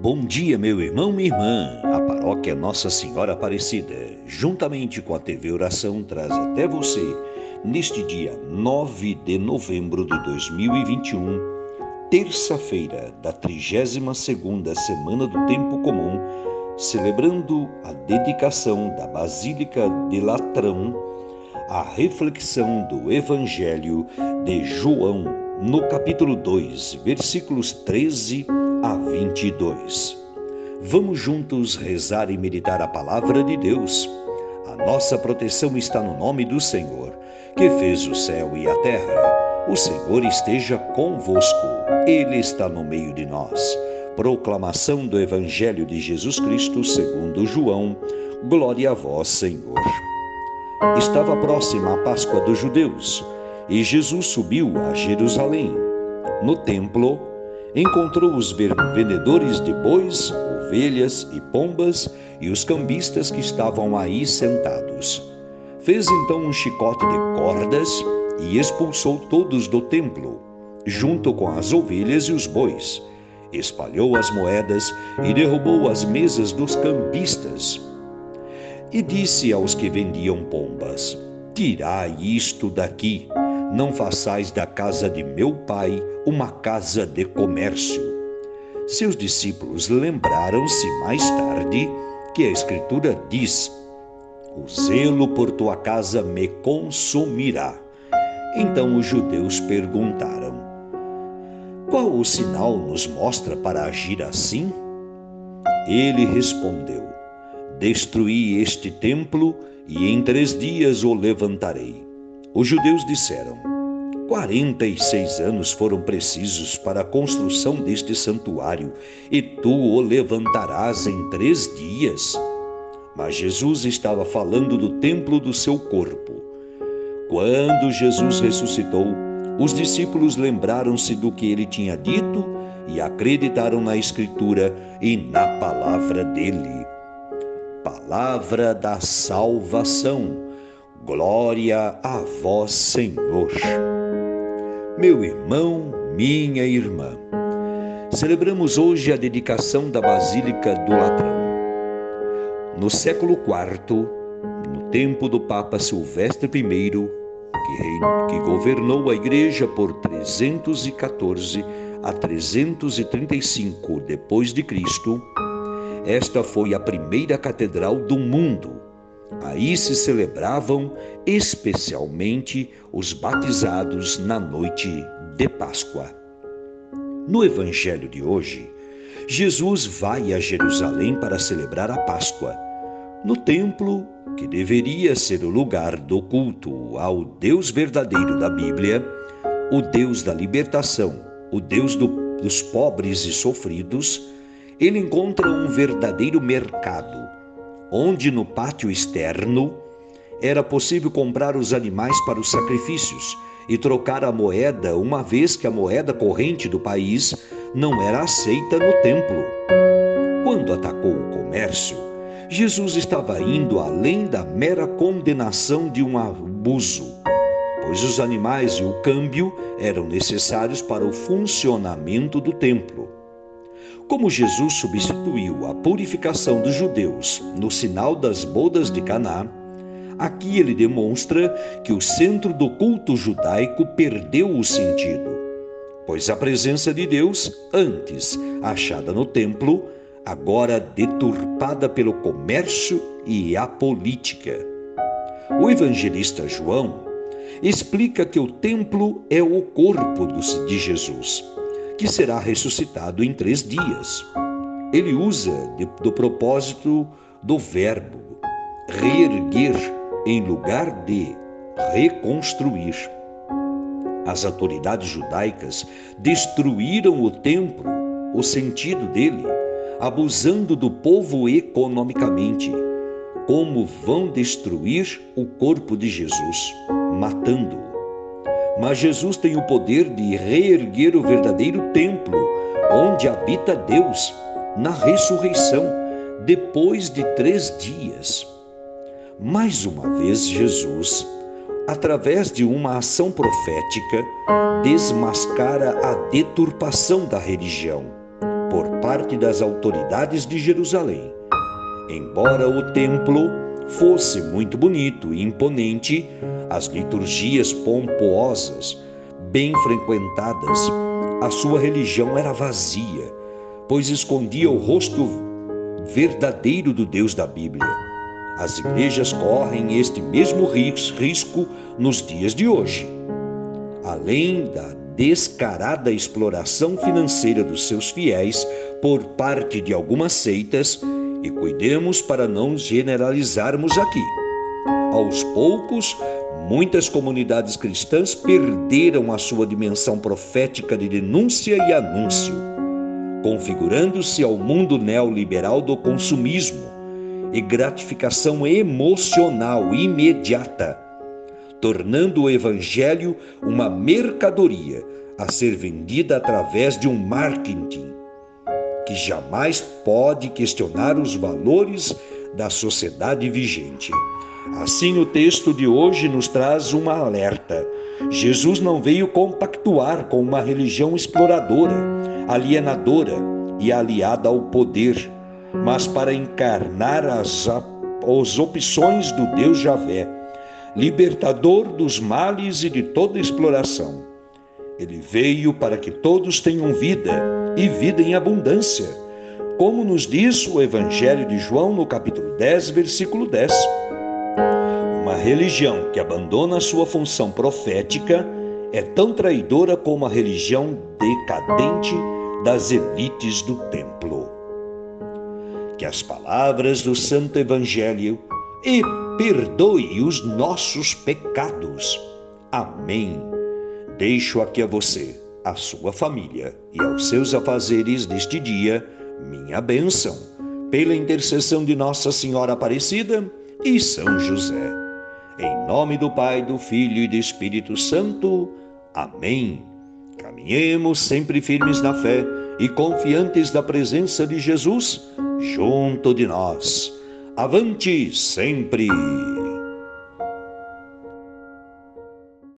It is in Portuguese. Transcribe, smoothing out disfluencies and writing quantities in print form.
Bom dia, meu irmão, minha irmã. A paróquia Nossa Senhora Aparecida, juntamente com a TV Oração, traz até você, neste dia 9 de novembro de 2021, terça-feira da 32ª semana do Tempo Comum, celebrando a dedicação da Basílica de Latrão, a reflexão do Evangelho de João, no capítulo 2, versículos 13 a 22. Vamos juntos rezar e meditar a palavra de Deus. A nossa proteção está no nome do Senhor, que fez o céu e a terra. O Senhor esteja convosco, Ele está no meio de nós. Proclamação do Evangelho de Jesus Cristo segundo João. Glória a vós, Senhor. Estava próxima a Páscoa dos judeus, e Jesus subiu a Jerusalém. No templo, encontrou os vendedores de bois, ovelhas e pombas e os cambistas que estavam aí sentados. Fez então um chicote de cordas e expulsou todos do templo, junto com as ovelhas e os bois. Espalhou as moedas e derrubou as mesas dos cambistas. E disse aos que vendiam pombas: tirai isto daqui, não façais da casa de meu pai uma casa de comércio. Seus discípulos lembraram-se mais tarde que a Escritura diz: o zelo por tua casa me consumirá. Então os judeus perguntaram: qual o sinal nos mostra para agir assim? Ele respondeu: destruí este templo e em 3 dias o levantarei. Os judeus disseram: 46 anos foram precisos para a construção deste santuário, e tu o levantarás em 3 dias? Mas Jesus estava falando do templo do seu corpo. Quando Jesus ressuscitou, os discípulos lembraram-se do que ele tinha dito e acreditaram na Escritura e na palavra dele. Palavra da salvação. Glória a vós, Senhor. Meu irmão, minha irmã, celebramos hoje a dedicação da Basílica do Latrão. No século IV, no tempo do Papa Silvestre I, que governou a Igreja por 314 a 335 depois de Cristo, esta foi a primeira catedral do mundo. Aí se celebravam especialmente os batizados na noite de Páscoa. No Evangelho de hoje, Jesus vai a Jerusalém para celebrar a Páscoa, no templo que deveria ser o lugar do culto ao Deus verdadeiro da Bíblia, o Deus da libertação, o Deus dos pobres e sofridos. Ele encontra um verdadeiro mercado, onde no pátio externo era possível comprar os animais para os sacrifícios e trocar a moeda, uma vez que a moeda corrente do país não era aceita no templo. Quando atacou o comércio, Jesus estava indo além da mera condenação de um abuso, pois os animais e o câmbio eram necessários para o funcionamento do templo. Como Jesus substituiu a purificação dos judeus no sinal das bodas de Caná, aqui ele demonstra que o centro do culto judaico perdeu o sentido, pois a presença de Deus, antes achada no templo, agora deturpada pelo comércio e a política. O evangelista João explica que o templo é o corpo de Jesus, que será ressuscitado em 3 dias. Ele usa do propósito do verbo reerguer em lugar de reconstruir. As autoridades judaicas destruíram o templo, o sentido dele, abusando do povo economicamente. Como vão destruir o corpo de Jesus, matando-o? Mas Jesus tem o poder de reerguer o verdadeiro templo, onde habita Deus, na ressurreição, depois de 3 dias. Mais uma vez, Jesus, através de uma ação profética, desmascara a deturpação da religião, por parte das autoridades de Jerusalém. Embora o templo fosse muito bonito e imponente, as liturgias pomposas, bem frequentadas, a sua religião era vazia, pois escondia o rosto verdadeiro do Deus da Bíblia. As igrejas correm este mesmo risco nos dias de hoje. Além da descarada exploração financeira dos seus fiéis por parte de algumas seitas, e cuidemos para não generalizarmos aqui. Aos poucos, muitas comunidades cristãs perderam a sua dimensão profética de denúncia e anúncio, configurando-se ao mundo neoliberal do consumismo e gratificação emocional imediata, tornando o evangelho uma mercadoria a ser vendida através de um marketing que jamais pode questionar os valores da sociedade vigente. Assim, o texto de hoje nos traz uma alerta. Jesus não veio compactuar com uma religião exploradora, alienadora e aliada ao poder, mas para encarnar as opções do Deus Javé, libertador dos males e de toda exploração. Ele veio para que todos tenham vida e vida em abundância, como nos diz o Evangelho de João no capítulo 10, versículo 10. Uma religião que abandona sua função profética é tão traidora como a religião decadente das elites do templo. Que as palavras do Santo Evangelho e perdoe os nossos pecados. Amém. Deixo aqui a você, a sua família e aos seus afazeres deste dia, minha bênção, pela intercessão de Nossa Senhora Aparecida e São José. Em nome do Pai, do Filho e do Espírito Santo. Amém. Caminhemos sempre firmes na fé e confiantes da presença de Jesus junto de nós. Avante sempre!